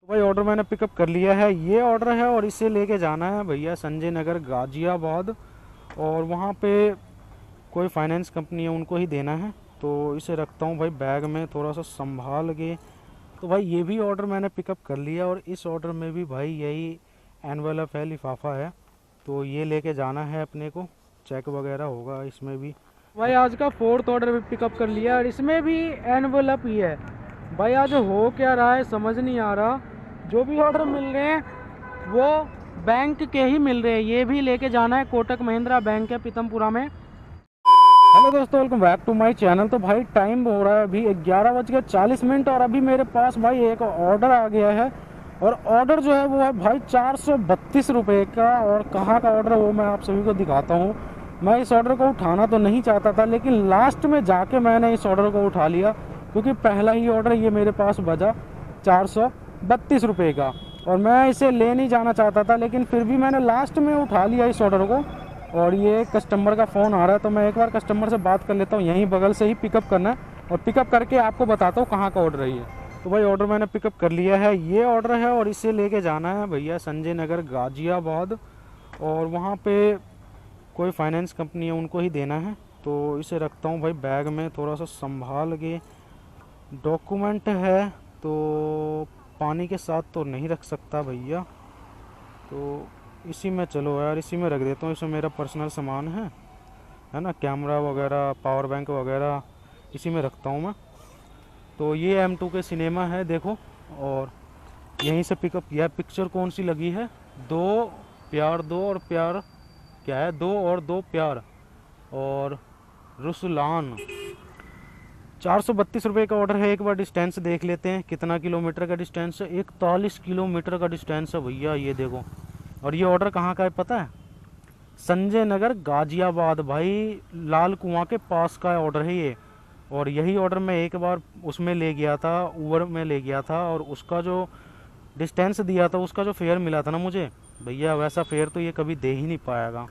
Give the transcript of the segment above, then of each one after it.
भाई ऑर्डर मैंने पिकअप कर लिया है, ये ऑर्डर है और इसे लेके जाना है भैया संजय नगर गाजियाबाद। और वहाँ पे कोई फाइनेंस कंपनी है, उनको ही देना है। तो इसे रखता हूँ भाई बैग में थोड़ा सा संभाल के। तो भाई ये भी ऑर्डर मैंने पिकअप कर लिया और इस ऑर्डर में भी भाई यही एनवेलप है, लिफाफा है। तो ये लेके जाना है अपने को, चेक वगैरह होगा इसमें भी। भाई आज का 4th ऑर्डर भी पिकअप कर लिया और इसमें भी एनवेलप ही है। भाई आज हो क्या रहा है समझ नहीं आ रहा। जो भी ऑर्डर मिल रहे हैं वो बैंक के ही मिल रहे हैं। ये भी लेके जाना है, कोटक महिंद्रा बैंक है पीतमपुरा में। हेलो दोस्तों, welcome back to my channel. तो भाई टाइम हो रहा है अभी 11:40 और अभी मेरे पास भाई एक ऑर्डर आ गया है। और ऑर्डर जो है वो है भाई 432 रुपये का। और कहाँ का ऑर्डर है वो मैं आप सभी को दिखाता हूँ। मैं इस ऑर्डर को उठाना तो नहीं चाहता था, लेकिन लास्ट में जाके मैंने इस ऑर्डर को उठा लिया, क्योंकि पहला ही ऑर्डर ये मेरे पास बजा 432 रुपये का। और मैं इसे ले नहीं जाना चाहता था, लेकिन फिर भी मैंने लास्ट में उठा लिया इस ऑर्डर को। और ये कस्टमर का फ़ोन आ रहा है, तो मैं एक बार कस्टमर से बात कर लेता हूँ। यहीं बगल से ही पिकअप करना है और पिकअप करके आपको बताता हूँ कहाँ का ऑर्डर है ये। तो भाई ऑर्डर मैंने पिकअप कर लिया है, ये ऑर्डर है और इसे लेके जाना है भैया संजय नगर गाजियाबाद। और वहाँ पे कोई फाइनेंस कंपनी है, उनको ही देना है। तो इसे रखता हूँ भाई बैग में थोड़ा सा संभाल के। डॉक्यूमेंट है तो पानी के साथ तो नहीं रख सकता भैया, तो इसी में चलो यार, इसी में रख देता हूँ। इसमें मेरा पर्सनल सामान है ना, कैमरा वगैरह, पावर बैंक वगैरह, इसी में रखता हूँ मैं। तो ये M2 के सिनेमा है देखो, और यहीं से पिकअप किया। पिक्चर कौन सी लगी है, दो और प्यार क्या है, दो और दो प्यार और रुसलान। 432 रुपये का ऑर्डर है। एक बार डिस्टेंस देख लेते हैं कितना किलोमीटर का डिस्टेंस है। 41 किलोमीटर का डिस्टेंस है भैया, ये देखो। और ये ऑर्डर कहाँ का है पता है, संजय नगर गाजियाबाद भाई, लाल कुआं के पास का ऑर्डर है ये। और यही ऑर्डर मैं एक बार उसमें ले गया था, उबर में ले गया था, और उसका जो डिस्टेंस दिया था, उसका जो फेयर मिला था ना मुझे भैया, वैसा फेयर तो ये कभी दे ही नहीं पाएगा।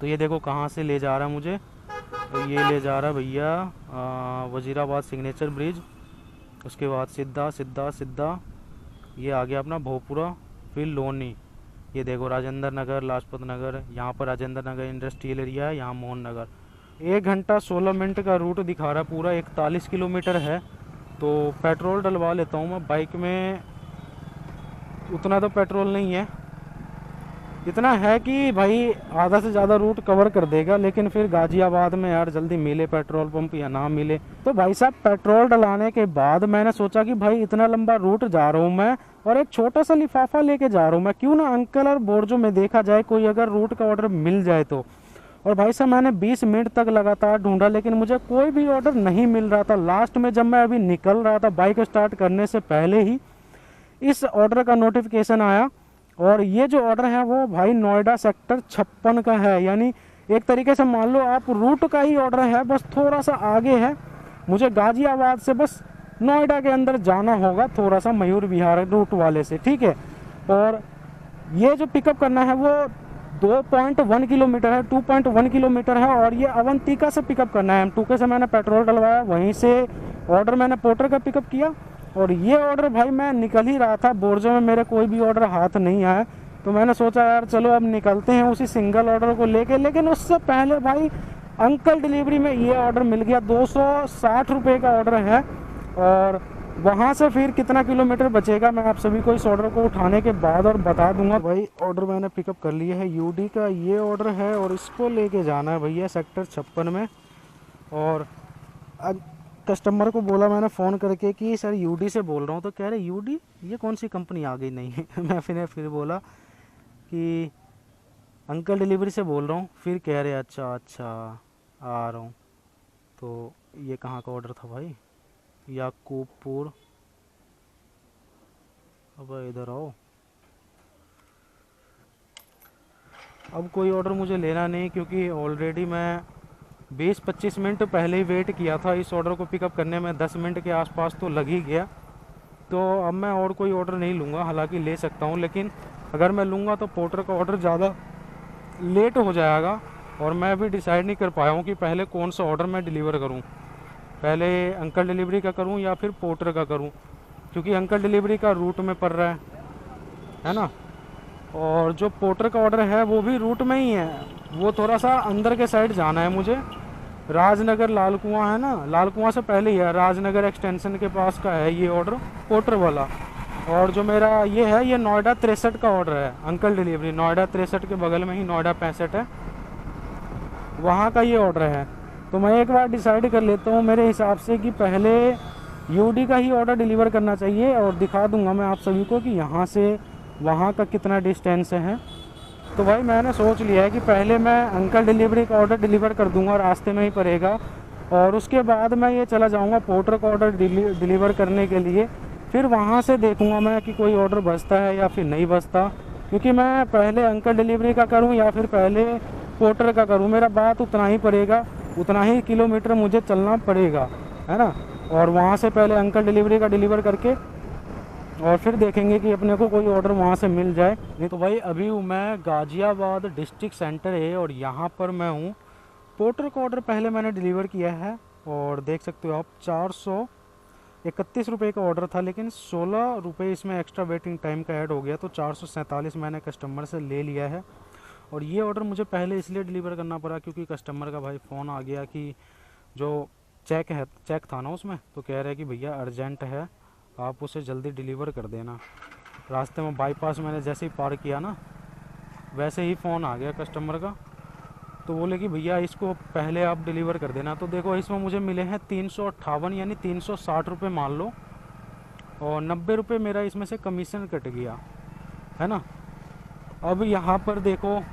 तो ये देखो कहाँ से ले जा रहा है मुझे। तो ये ले जा रहा है भैया वजीराबाद सिग्नेचर ब्रिज, उसके बाद सीधा सीधा सीधा ये आ गया अपना भोपुरा, फिर लोनी। ये देखो राजेंद्र नगर, लाजपत नगर, यहाँ पर राजेंद्र नगर इंडस्ट्रियल एरिया है, यहाँ मोहन नगर। 1 घंटा 16 मिनट का रूट दिखा रहा है, पूरा 41 किलोमीटर है। तो पेट्रोल डलवा लेता हूँ मैं बाइक में। उतना तो पेट्रोल नहीं है, इतना है कि भाई आधा से ज़्यादा रूट कवर कर देगा। लेकिन फिर गाजियाबाद में यार जल्दी मिले पेट्रोल पंप या ना मिले। तो भाई साहब पेट्रोल डलाने के बाद मैंने सोचा कि भाई इतना लंबा रूट जा रहा हूँ मैं, और एक छोटा सा लिफाफा लेके जा रहा हूँ मैं, क्यों ना अंकल और बोर्जो में देखा जाए कोई अगर रूट का ऑर्डर मिल जाए तो। और भाई साहब मैंने 20 मिनट तक लगातार ढूंढा, लेकिन मुझे कोई भी ऑर्डर नहीं मिल रहा था। लास्ट में जब मैं अभी निकल रहा था बाइक स्टार्ट करने से पहले ही इस ऑर्डर का नोटिफिकेशन आया। और ये जो ऑर्डर है वो भाई नोएडा सेक्टर 56 का है, यानी एक तरीके से मान लो आप रूट का ही ऑर्डर है, बस थोड़ा सा आगे है। मुझे गाजियाबाद से बस नोएडा के अंदर जाना होगा, थोड़ा सा मयूर विहार रूट वाले से, ठीक है। और ये जो पिकअप करना है वो 2.1 किलोमीटर है, 2.1 किलोमीटर है। और ये अवंतिका से पिकअप करना है। M2 से मैंने पेट्रोल डलवाया, वहीं से ऑर्डर मैंने पोर्टर का पिकअप किया। और ये ऑर्डर भाई मैं निकल ही रहा था, बोर्जो में मेरे कोई भी ऑर्डर हाथ नहीं आया। तो मैंने सोचा यार चलो अब निकलते हैं उसी सिंगल ऑर्डर को लेके। लेकिन उससे पहले भाई अंकल डिलीवरी में ये ऑर्डर मिल गया। 260 रुपये का ऑर्डर है। और वहाँ से फिर कितना किलोमीटर बचेगा मैं आप सभी को इस ऑर्डर को उठाने के बाद और बता दूंगा। भाई ऑर्डर मैंने पिकअप कर लिया है, UD का ये ऑर्डर है और इसको लेके जाना है भैया सेक्टर 56 में। और कस्टमर को बोला मैंने फ़ोन करके कि सर UD से बोल रहा हूँ। तो कह रहे UD ये कौन सी कंपनी आ गई नहीं है। मैं फिर बोला कि अंकल डिलीवरी से बोल रहा हूँ। फिर कह रहे अच्छा आ रहा हूँ। तो ये कहाँ का ऑर्डर था भाई, याकूबपुर। अब इधर आओ। अब कोई ऑर्डर मुझे लेना नहीं, क्योंकि ऑलरेडी मैं 20-25 मिनट पहले ही वेट किया था इस ऑर्डर को पिकअप करने में। 10 मिनट के आसपास तो लग ही गया। तो अब मैं और कोई ऑर्डर नहीं लूँगा, हालांकि ले सकता हूँ, लेकिन अगर मैं लूँगा तो पोर्टर का ऑर्डर ज़्यादा लेट हो जाएगा। और मैं अभी डिसाइड नहीं कर पाया हूँ कि पहले कौन सा ऑर्डर मैं डिलीवर करूँ, पहले अंकल डिलीवरी का करूँ या फिर पोर्टर का करूँ। क्योंकि अंकल डिलीवरी का रूट में पड़ रहा है ना। और जो पोर्टर का ऑर्डर है वो भी रूट में ही है, वो थोड़ा सा अंदर के साइड जाना है मुझे। राजनगर लाल कुआं है ना, लाल कुआं से पहले ही है, राजनगर एक्सटेंशन के पास का है ये ऑर्डर पोर्टर वाला। और जो मेरा ये है, ये नोएडा 63 का ऑर्डर है, अंकल डिलीवरी नोएडा 63 के बगल में ही नोएडा 65 है, वहाँ का ये ऑर्डर है। तो मैं एक बार डिसाइड कर लेता हूँ मेरे हिसाब से कि पहले यूडी का ही ऑर्डर डिलीवर करना चाहिए, और दिखा दूंगा मैं आप सभी को कि यहाँ से वहाँ का कितना डिस्टेंस है। तो भाई मैंने सोच लिया है कि पहले मैं अंकल डिलीवरी का ऑर्डर डिलीवर कर दूंगा, रास्ते में ही पड़ेगा, और उसके बाद मैं ये चला जाऊंगा पोर्टर का ऑर्डर डिलीवर करने के लिए। फिर वहाँ से देखूंगा मैं कि कोई ऑर्डर बचता है या फिर नहीं बचता, क्योंकि मैं पहले अंकल डिलीवरी का करूँ या फिर पहले पोर्टर का करूँ, मेरा बात उतना ही पड़ेगा, उतना ही किलोमीटर मुझे चलना पड़ेगा, है ना। और वहाँ से पहले अंकल डिलीवरी का डिलीवर करके और फिर देखेंगे कि अपने को कोई ऑर्डर वहाँ से मिल जाए। नहीं तो भाई अभी हूँ मैं गाज़ियाबाद डिस्ट्रिक्ट सेंटर है, और यहाँ पर मैं हूँ। पोर्टर का ऑर्डर पहले मैंने डिलीवर किया है, और देख सकते हो आप 431 रुपये का ऑर्डर था, लेकिन 16 रुपये इसमें एक्स्ट्रा वेटिंग टाइम का ऐड हो गया, तो 447 मैंने कस्टमर से ले लिया है। और ये ऑर्डर मुझे पहले इसलिए डिलीवर करना पड़ा क्योंकि कस्टमर का भाई फ़ोन आ गया कि जो चेक था ना उसमें, तो कह रहे हैं कि भैया अर्जेंट है, आप उसे जल्दी डिलीवर कर देना। रास्ते में बाईपास मैंने जैसे ही पार किया ना, वैसे ही फ़ोन आ गया कस्टमर का, तो बोले कि भैया इसको पहले आप डिलीवर कर देना। तो देखो इसमें मुझे मिले हैं 358 यानी 360 रुपये मान लो, और 90 रुपये मेरा इसमें से कमीशन कट गया, है ना। अब यहाँ पर देखो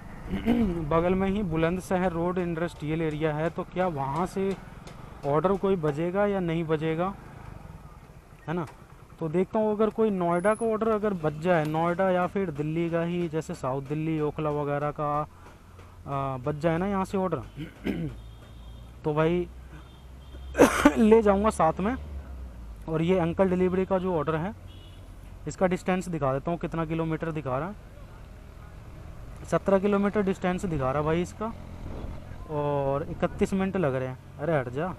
बगल में ही बुलंदशहर रोड इंडस्ट्रियल एरिया है, तो क्या वहाँ से ऑर्डर कोई बजेगा या नहीं बजेगा, है ना। तो देखता हूँ अगर कोई नोएडा का ऑर्डर अगर बच जाए, नोएडा या फिर दिल्ली का ही, जैसे साउथ दिल्ली ओखला वगैरह का बच जाए ना यहाँ से ऑर्डर तो भाई ले जाऊँगा साथ में। और ये अंकल डिलीवरी का जो ऑर्डर है, इसका डिस्टेंस दिखा देता हूँ कितना किलोमीटर दिखा रहा है। 17 किलोमीटर डिस्टेंस दिखा रहा भाई इसका, और 31 मिनट लग रहे हैं। अरे हट जा,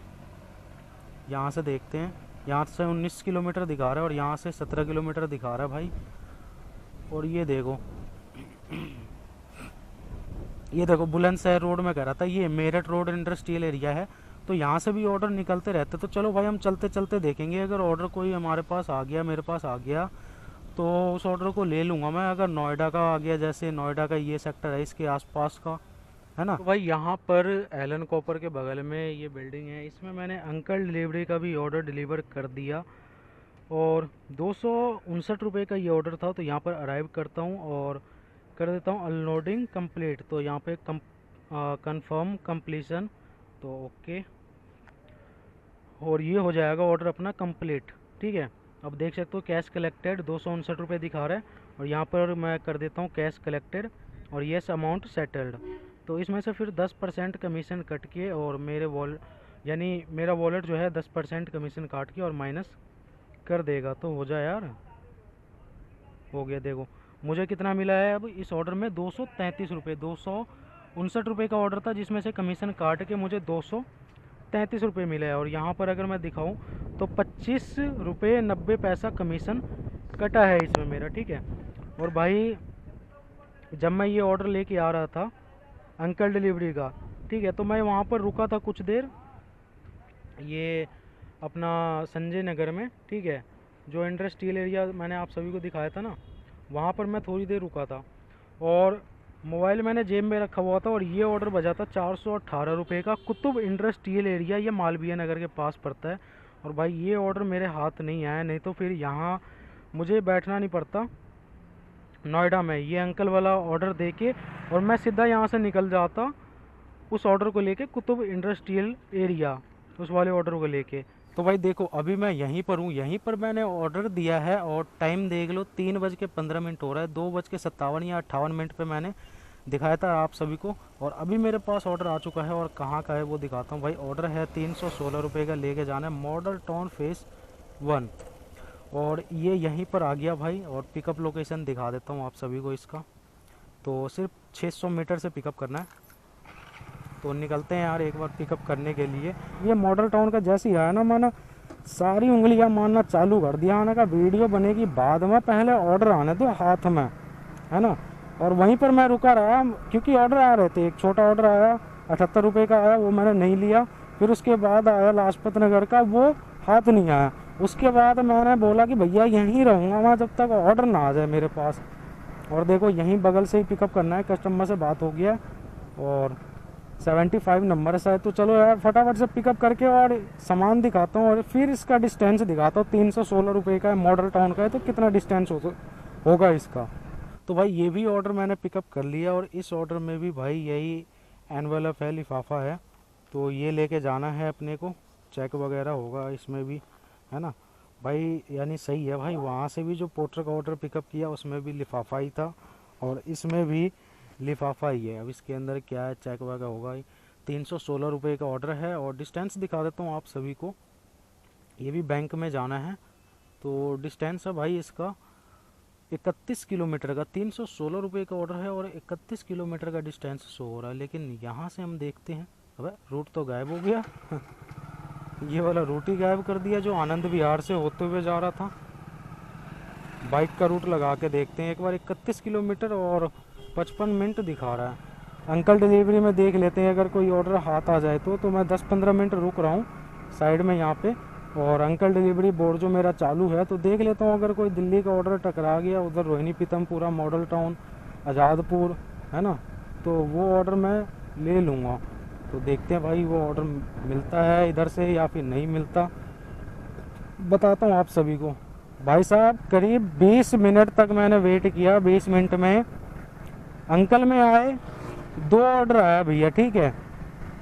यहाँ से देखते हैं, यहाँ से 19 किलोमीटर दिखा रहा है, और यहाँ से 17 किलोमीटर दिखा रहा है भाई। और ये देखो बुलंदशहर रोड में कह रहा था, ये मेरठ रोड इंडस्ट्रियल एरिया है, तो यहाँ से भी ऑर्डर निकलते रहते। तो चलो भाई हम चलते चलते देखेंगे, अगर ऑर्डर कोई हमारे पास आ गया, मेरे पास आ गया, तो उस ऑर्डर को ले लूँगा मैं। अगर नोएडा का आ गया, जैसे नोएडा का ये सेक्टर है, इसके आसपास का, है ना। तो भाई यहाँ पर एलन कॉपर के बगल में ये बिल्डिंग है, इसमें मैंने अंकल डिलीवरी का भी ऑर्डर डिलीवर कर दिया, और 259 रुपये का ये ऑर्डर था। तो यहाँ पर अराइव करता हूँ और कर देता हूँ अनलोडिंग कंप्लीट। तो यहाँ पे कंफर्म कंप्लीशन, तो ओके, और ये हो जाएगा ऑर्डर अपना कंप्लीट, ठीक है। अब देख सकते हो कैश कलेक्टेड 259 रुपये दिखा रहा है, और यहाँ पर मैं कर देता हूँ कैश कलेक्टेड और येस अमाउंट सेटल्ड। तो इसमें से फिर 10% कमीशन कट के, और यानी मेरा वॉलेट जो है 10% कमीशन काट के और माइनस कर देगा, तो हो जाए यार। हो गया, देखो मुझे कितना मिला है अब इस ऑर्डर में, 233 रुपये। 259 रुपये का ऑर्डर था, जिसमें से कमीशन काट के मुझे 233 रुपये मिला है। और यहाँ पर अगर मैं दिखाऊँ तो 25 रुपये 90 पैसा कमीशन कटा है इसमें मेरा, ठीक है। और भाई जब मैं ये ऑर्डर लेके आ रहा था अंकल डिलीवरी का, ठीक है, तो मैं वहाँ पर रुका था कुछ देर, ये अपना संजय नगर में, ठीक है, जो इंडस्ट्रियल एरिया मैंने आप सभी को दिखाया था ना, वहाँ पर मैं थोड़ी देर रुका था, और मोबाइल मैंने जेब में रखा हुआ था। और ये ऑर्डर बजा था 418 रुपये का, कुतुब इंडस्ट्रियल एरिया, ये मालवीय नगर के पास पड़ता है। और भाई ये ऑर्डर मेरे हाथ नहीं आया, नहीं तो फिर यहाँ मुझे बैठना नहीं पड़ता नोएडा में, ये अंकल वाला ऑर्डर दे के, और मैं सीधा यहाँ से निकल जाता उस ऑर्डर को लेके कुतुब इंडस्ट्रियल एरिया, उस वाले ऑर्डर को लेके। तो भाई देखो अभी मैं यहीं पर हूँ, यहीं पर मैंने ऑर्डर दिया है, और टाइम देख लो 3:15 हो रहा है। 2:57 या 58 मिनट पे मैंने दिखाया था आप सभी को, और अभी मेरे पास ऑर्डर आ चुका है। और कहाँ का है वो दिखाता हूँ भाई। ऑर्डर है 316 रुपये का, लेके जाना है मॉडल टाउन फेज़ 1, और ये यहीं पर आ गया भाई। और पिकअप लोकेशन दिखा देता हूँ आप सभी को इसका, तो सिर्फ 600 मीटर से पिकअप करना है। तो निकलते हैं यार एक बार पिकअप करने के लिए। ये मॉडल टाउन का जैसे ही आया ना, मैंने सारी उंगलियां मारना चालू कर दिया। मैंने कहा वीडियो बनेगी बाद में, पहले ऑर्डर आने दो हाथ में, है ना। और वहीं पर मैं रुका रहा क्योंकि ऑर्डर आ रहे थे। एक छोटा ऑर्डर आया 78 रुपये का आया, वो मैंने नहीं लिया। फिर उसके बाद आया लाजपत नगर का, वो हाथ नहीं आया। उसके बाद मैंने बोला कि भैया यहीं रहूँगा मैं जब तक ऑर्डर ना आ जाए मेरे पास। और देखो यहीं बगल से ही पिकअप करना है, कस्टमर से बात हो गया और 75 नंबर है। तो चलो यार फटाफट से पिकअप करके और सामान दिखाता हूँ और फिर इसका डिस्टेंस दिखाता हूँ। 316 रुपये का है, मॉडल टाउन का है, तो कितना डिस्टेंस होगा इसका। तो भाई ये भी ऑर्डर मैंने पिकअप कर लिया और इस ऑर्डर में भी भाई यही एनवेलप है, लिफाफा है। तो ये लेके जाना है अपने को, चेक वगैरह होगा इसमें भी, है ना भाई। यानी सही है भाई, वहाँ से भी जो पोर्टर का ऑर्डर पिकअप किया उसमें भी लिफाफा ही था और इसमें भी लिफाफा ही है। अब इसके अंदर क्या है, चेक वगैरह होगा। 316 रुपये का ऑर्डर है और डिस्टेंस दिखा देता हूँ आप सभी को। ये भी बैंक में जाना है, तो डिस्टेंस है भाई इसका 31 किलोमीटर का। 316 रुपये का ऑर्डर है और 31 किलोमीटर का डिस्टेंस शो हो रहा है। लेकिन यहाँ से हम देखते हैं, अबे रूट तो गायब हो गया ये वाला रूट ही गायब कर दिया जो आनंद विहार से होते हुए जा रहा था। बाइक का रूट लगा के देखते हैं एक बार। 31 किलोमीटर और 55 मिनट दिखा रहा है। अंकल डिलीवरी में देख लेते हैं, अगर कोई ऑर्डर हाथ आ जाए तो मैं 10-15 मिनट रुक रहा हूँ साइड में यहाँ पे। और अंकल डिलीवरी बोर्ड जो मेरा चालू है, तो देख लेता हूँ अगर कोई दिल्ली का ऑर्डर टकरा गया, उधर रोहिणी पीतमपुरा, मॉडल टाउन, आज़ादपुर, है ना, तो वो ऑर्डर मैं ले लूँगा। तो देखते हैं भाई वो ऑर्डर मिलता है इधर से या फिर नहीं मिलता, बताता हूँ आप सभी को। भाई साहब करीब 20 मिनट तक मैंने वेट किया। 20 मिनट में अंकल में आए, 2 ऑर्डर आया भैया, ठीक है।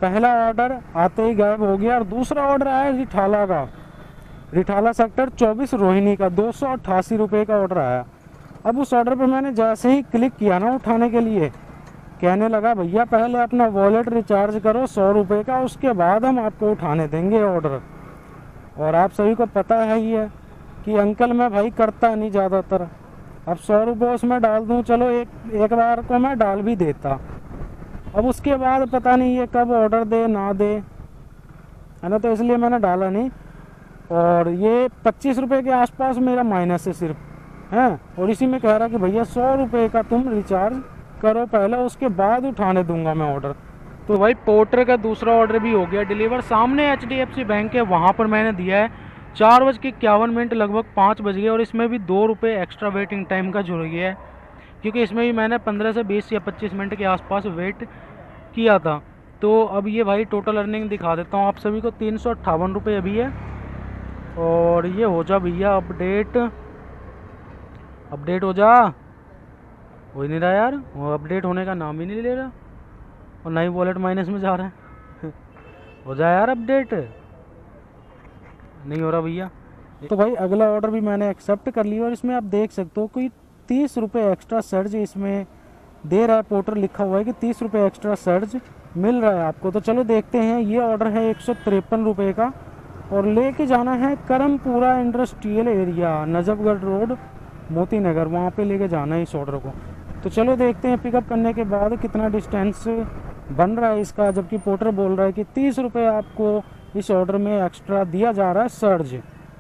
पहला ऑर्डर आते ही गायब हो गया और दूसरा ऑर्डर आया रिठाला का, रिठाला सेक्टर 24 रोहिणी का, 288 रुपये का ऑर्डर आया। अब उस ऑर्डर पर मैंने जैसे ही क्लिक किया ना उठाने के लिए, कहने लगा भैया पहले अपना वॉलेट रिचार्ज करो 100 रुपये का, उसके बाद हम आपको उठाने देंगे ऑर्डर। और आप सभी को पता है ही है कि अंकल मैं भाई करता नहीं ज़्यादातर। अब 100 रुपये उसमें डाल दूँ, चलो एक बार को मैं डाल भी देता। अब उसके बाद पता नहीं ये कब ऑर्डर दे ना दे, है ना, तो इसलिए मैंने डाला नहीं। और ये 25 रुपये के आसपास मेरा माइनस है सिर्फ, हैं। और इसी में कह रहा कि भैया 100 रुपये का तुम रिचार्ज करो पहले, उसके बाद उठाने दूंगा मैं ऑर्डर। तो भाई पोर्टर का दूसरा ऑर्डर भी हो गया डिलीवर। सामने HDFC बैंक है, वहाँ पर मैंने दिया है 4:51 लगभग 5 बज गए। और इसमें भी 2 रुपये एक्स्ट्रा वेटिंग टाइम का जुड़ गया है, क्योंकि इसमें भी मैंने 15 से 20 या 25 मिनट के आसपास वेट किया था। तो अब ये भाई टोटल अर्निंग दिखा देता हूँ आप सभी को। 358 रुपये अभी है। और ये हो जा भैया अपडेट हो जा, हो ही नहीं रहा यार, वो अपडेट होने का नाम ही नहीं ले रहा और ना ही वॉलेट माइनस में जा रहा है हो जाए यार अपडेट, नहीं हो रहा भैया। तो भाई अगला ऑर्डर भी मैंने एक्सेप्ट कर लिया और इसमें आप देख सकते हो कोई 30 रुपये एक्स्ट्रा सर्ज इसमें दे रहा है। पोर्टर लिखा हुआ है कि 30 रुपये एक्स्ट्रा सर्ज मिल रहा है आपको। तो चलो देखते हैं। ये ऑर्डर है 153 रुपये का और लेके जाना है Karampura industrial area, Najafgarh road, Moti Nagar, वहाँ पे लेके जाना है इस ऑर्डर को। तो चलो देखते हैं पिकअप करने के बाद कितना डिस्टेंस बन रहा है इसका, जबकि पोर्टर बोल रहा है कि 30 रुपये आपको इस ऑर्डर में एक्स्ट्रा दिया जा रहा है सर्ज।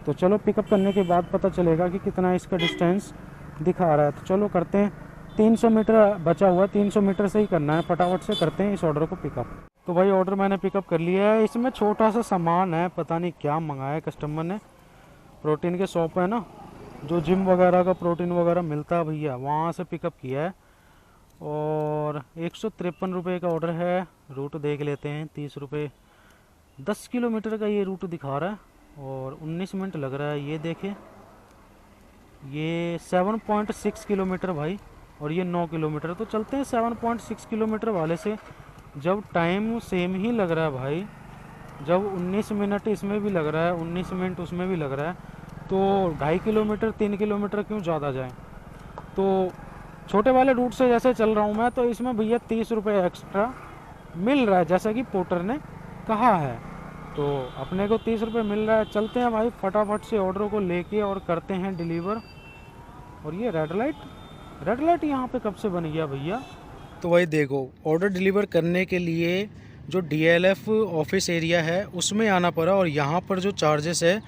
तो चलो पिकअप करने के बाद पता चलेगा कि कितना इसका डिस्टेंस दिखा रहा है। तो चलो करते हैं। 300 मीटर बचा हुआ है, 300 मीटर से ही करना है, फटाफट से करते हैं इस ऑर्डर को पिकअप। तो भाई ऑर्डर मैंने पिकअप कर लिया है। इसमें छोटा सा सामान है, पता नहीं क्या मंगाया है कस्टमर ने। प्रोटीन के शॉप है ना, जो जिम वगैरह का प्रोटीन वगैरह मिलता है भैया, वहाँ से पिकअप किया है। और 153 रुपये का ऑर्डर है। रूट देख लेते हैं, 30 रुपये, 10 किलोमीटर का ये रूट दिखा रहा है और 19 मिनट लग रहा है। ये देखे, ये 7.6 किलोमीटर भाई और ये 9 किलोमीटर। तो चलते हैं 7.6 किलोमीटर वाले से। जब टाइम सेम ही लग रहा है भाई, जब 19 मिनट इसमें भी लग रहा है, 19 मिनट उसमें भी लग रहा है, तो 2.5 किलोमीटर 3 किलोमीटर क्यों ज़्यादा जाए। तो छोटे वाले रूट से जैसे चल रहा हूँ मैं, तो इसमें भैया 30 रुपये एक्स्ट्रा मिल रहा है जैसा कि पोर्टर ने कहा है। तो अपने को 30 रुपये मिल रहा है। चलते हैं भाई फटाफट से ऑर्डर को लेके और करते हैं डिलीवर। और ये रेड लाइट यहाँ पे कब से बन गया भैया। तो भाई देखो, ऑर्डर डिलीवर करने के लिए जो DLF ऑफिस एरिया है उसमें आना पड़ा और यहाँ पर जो चार्जेस है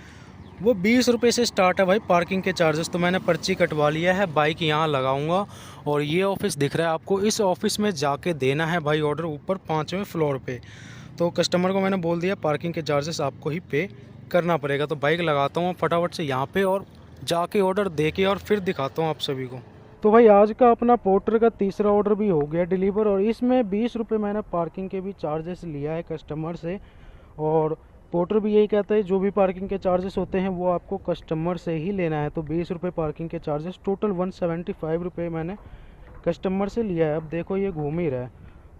वो 20 रुपये से स्टार्ट है भाई पार्किंग के चार्जेस। तो मैंने पर्ची कटवा लिया है, बाइक यहाँ लगाऊंगा और ये ऑफिस दिख रहा है आपको, इस ऑफिस में जाके देना है भाई ऑर्डर ऊपर 5वें फ्लोर पे। तो कस्टमर को मैंने बोल दिया पार्किंग के चार्जेस आपको ही पे करना पड़ेगा। तो बाइक लगाता हूँ फटाफट से यहाँ पे और जाके ऑर्डर दे के और फिर दिखाता हूँ आप सभी को। तो भाई आज का अपना पोर्टर का तीसरा ऑर्डर भी हो गया डिलीवर, और इसमें 20 रुपये मैंने पार्किंग के भी चार्जेस लिया है कस्टमर से। और पोर्टर भी यही कहता है जो भी पार्किंग के चार्जेस होते हैं वो आपको कस्टमर से ही लेना है। तो 20 रुपये पार्किंग के चार्जेस, टोटल 175 रुपये मैंने कस्टमर से लिया है। अब देखो ये घूम ही रहा है,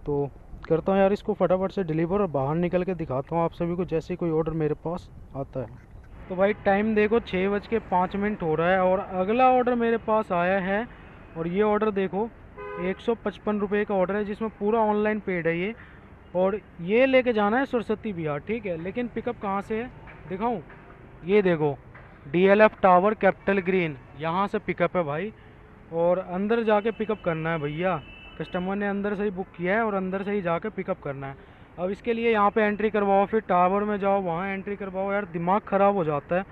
तो करता हूँ यार इसको फटाफट से डिलीवर और बाहर निकल के दिखाता हूँ आप सभी को जैसे कोई ऑर्डर मेरे पास आता है। तो भाई टाइम देखो 6:05 हो रहा है और अगला ऑर्डर मेरे पास आया है। और ये ऑर्डर देखो 155 रुपये का ऑर्डर है जिसमें पूरा ऑनलाइन पेड है ये। और ये लेके जाना है सरस्वती बिहार, ठीक है, लेकिन पिकअप कहाँ से है दिखाऊं? ये देखो DLF टावर कैपिटल ग्रीन, यहाँ से पिकअप है भाई। और अंदर जाके पिकअप करना है भैया, कस्टमर ने अंदर से ही बुक किया है और अंदर से ही जाके पिकअप करना है। अब इसके लिए यहाँ पे एंट्री करवाओ, फिर टावर में जाओ वहाँ एंट्री करवाओ, यार दिमाग ख़राब हो जाता है।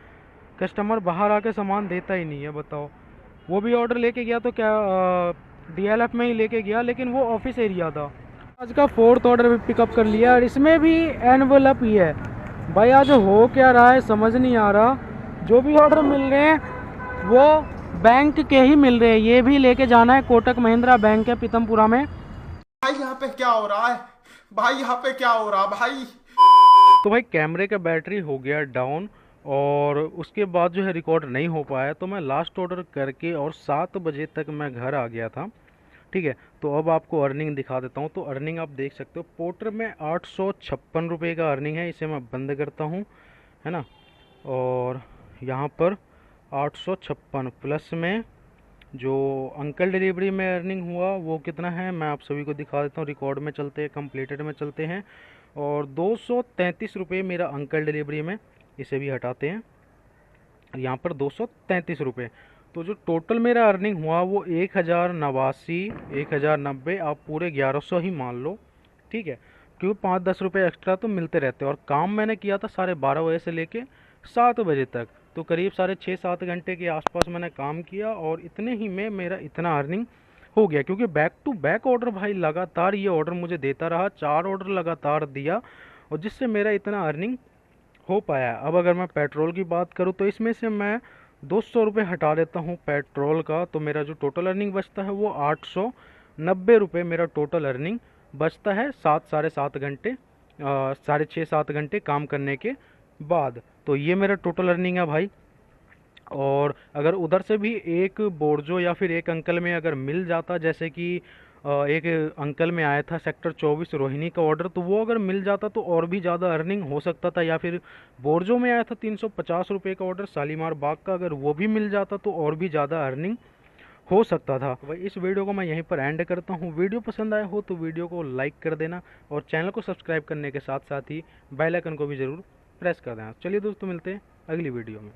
कस्टमर बाहर आके सामान देता ही नहीं है, बताओ। वो भी ऑर्डर लेके गया तो क्या DLF में ही लेके गया, लेकिन वो ऑफिस एरिया था। आज का 4th ऑर्डर भी पिकअप कर लिया और इसमें भी एनवेलप ही है भाई। आज हो क्या रहा है समझ नहीं आ रहा। जो भी ऑर्डर मिल रहे हैं वो बैंक के ही मिल रहे हैं। ये भी लेके जाना है, कोटक महिंद्रा बैंक है पीतमपुरा में। भाई यहाँ पे क्या हो रहा है? भाई यहाँ पे क्या हो रहा भाई? तो भाई कैमरे का बैटरी हो गया डाउन और उसके बाद जो है रिकॉर्ड नहीं हो पाया, तो मैं लास्ट ऑर्डर करके और 7 बजे तक मैं घर आ गया था, ठीक है। तो अब आपको अर्निंग दिखा देता हूँ। तो अर्निंग आप देख सकते हो पोर्टर में 856 रुपये का अर्निंग है। इसे मैं बंद करता हूँ, है ना। और यहाँ पर 856 प्लस में जो अंकल डिलीवरी में अर्निंग हुआ वो कितना है मैं आप सभी को दिखा देता हूँ। रिकॉर्ड में चलते हैं, कंप्लीटेड में चलते हैं, और 233 रुपये मेरा अंकल डिलीवरी में, इसे भी हटाते हैं। यहाँ पर 233 रुपये। तो जो टोटल मेरा अर्निंग हुआ वो 1090, आप पूरे 1100 ही मान लो, ठीक है, क्योंकि 5-10 रुपये एक्स्ट्रा तो मिलते रहते हैं। और काम मैंने किया था 12:30 बजे से लेके 7 बजे तक, तो करीब 6.5-7 घंटे के आसपास मैंने काम किया और इतने ही में मेरा इतना अर्निंग हो गया। क्योंकि बैक टू बैक ऑर्डर भाई लगातार ये ऑर्डर मुझे देता रहा, 4 ऑर्डर लगातार दिया, और जिससे मेरा इतना अर्निंग हो पाया। अब अगर मैं पेट्रोल की बात करूँ तो इसमें से मैं 200 रुपये हटा देता हूँ पेट्रोल का, तो मेरा जो टोटल अर्निंग बचता है वो 890 रुपये मेरा टोटल अर्निंग बचता है 7-7.5 घंटे 6.5-7 घंटे काम करने के बाद। तो ये मेरा टोटल अर्निंग है भाई। और अगर उधर से भी एक बोर्जो या फिर एक अंकल में अगर मिल जाता, जैसे कि एक अंकल में आया था सेक्टर 24 रोहिणी का ऑर्डर, तो वो अगर मिल जाता तो और भी ज़्यादा अर्निंग हो सकता था। या फिर बोर्जो में आया था 350 रुपये का ऑर्डर शालीमार बाग का, अगर वो भी मिल जाता तो और भी ज़्यादा अर्निंग हो सकता था। तो भाई इस वीडियो को मैं यहीं पर एंड करता हूँ। वीडियो पसंद आया हो तो वीडियो को लाइक कर देना और चैनल को सब्सक्राइब करने के साथ साथ ही बेल आइकन को भी ज़रूर प्रेस कर देना। चलिए दोस्तों, मिलते हैं अगली वीडियो में।